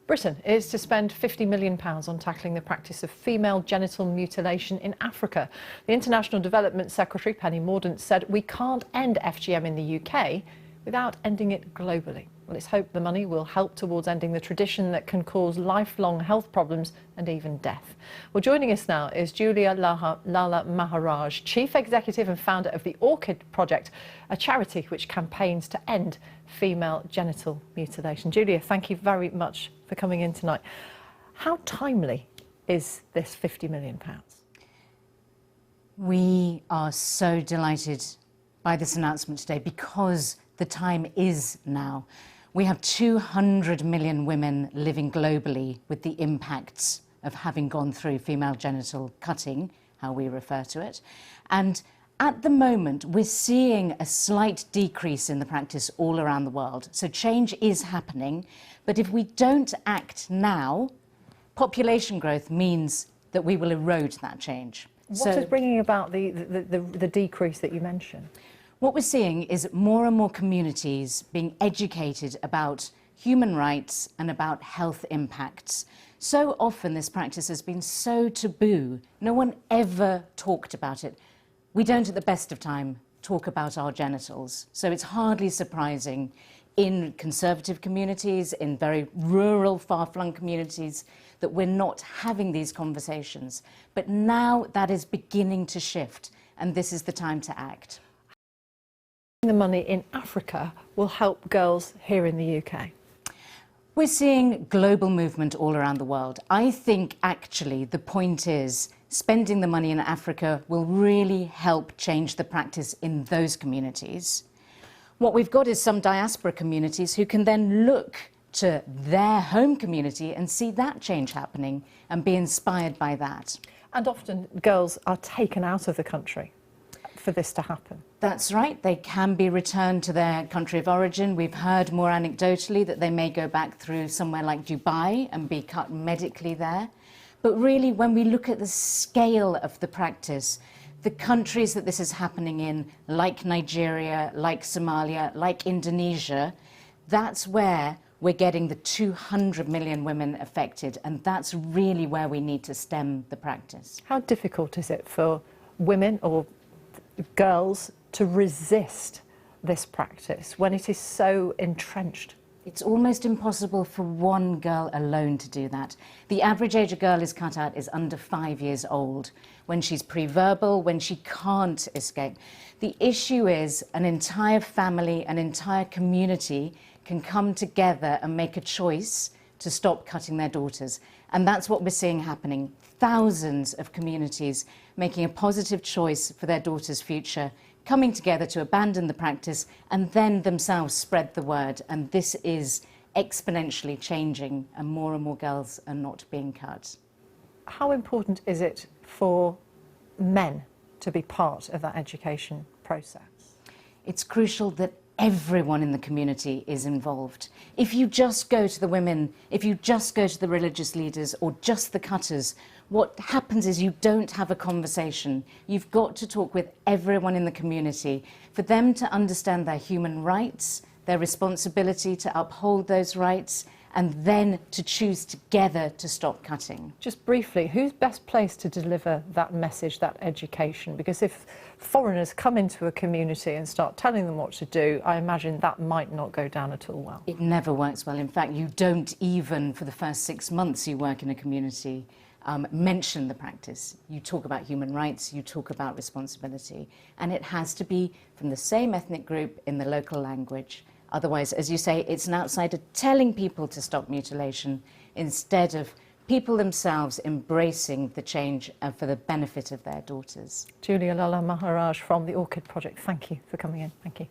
Britain is to spend £50 million on tackling the practice of female genital mutilation in Africa. The International Development Secretary, Penny Mordaunt, said we can't end FGM in the UK without ending it globally. Well, it's hoped the money will help towards ending the tradition that can cause lifelong health problems and even death. Well, joining us now is Julia Lalla-Maharajh, Chief Executive and founder of the Orchid project, a charity which campaigns to end female genital mutilation. Julia, thank you very much for coming in tonight. How timely is this £50 million? We are so delighted by this announcement today because the time is now. We have 200 million women living globally with the impacts of having gone through female genital cutting, how we refer to it. And at the moment, we're seeing a slight decrease in the practice all around the world. So change is happening. But if we don't act now, population growth means that we will erode that change. What is bringing about the decrease that you mentioned? What we're seeing is more and more communities being educated about human rights and about health impacts. So often this practice has been so taboo. No one ever talked about it. We don't at the best of time talk about our genitals. So it's hardly surprising in conservative communities, in very rural, far-flung communities, that we're not having these conversations. But now that is beginning to shift, and this is the time to act. The money in Africa will help girls here in the UK. We're seeing global movement all around the world. I think actually the point is spending the money in Africa will really help change the practice in those communities. What we've got is some diaspora communities who can then look to their home community and see that change happening and be inspired by that. And often girls are taken out of the country for this to happen. That's right. They can be returned to their country of origin. We've heard more anecdotally that they may go back through somewhere like Dubai and be cut medically there. But really, when we look at the scale of the practice, the countries that this is happening in, like Nigeria, like Somalia, like Indonesia, that's where we're getting the 200 million women affected, and that's really where we need to stem the practice. How difficult is it for women or girls to resist this practice when it is so entrenched? It's almost impossible for one girl alone to do that. The average age a girl is cut out is under 5 years old, when she's pre-verbal, when she can't escape. The issue is an entire family, an entire community can come together and make a choice to stop cutting their daughters. And that's what we're seeing happening. Thousands of communities making a positive choice for their daughter's future, coming together to abandon the practice and then themselves spread the word. And this is exponentially changing, and more girls are not being cut. How important is it for men to be part of that education process? It's crucial that everyone in the community is involved. If you just go to the women, if you just go to the religious leaders or just the cutters, what happens is you don't have a conversation. You've got to talk with everyone in the community for them to understand their human rights, their responsibility to uphold those rights, and then to choose together to stop cutting. Just briefly, who's best placed to deliver that message, that education? Because if foreigners come into a community and start telling them what to do, I imagine that might not go down at all well. It never works well. In fact, you don't even, for the first 6 months you work in a community, mention the practice. You talk about human rights, you talk about responsibility, and it has to be from the same ethnic group in the local language. Otherwise, as you say, it's an outsider telling people to stop mutilation instead of people themselves embracing the change for the benefit of their daughters. Julia Lalla-Maharajh from the Orchid project, thank you for coming in. Thank you.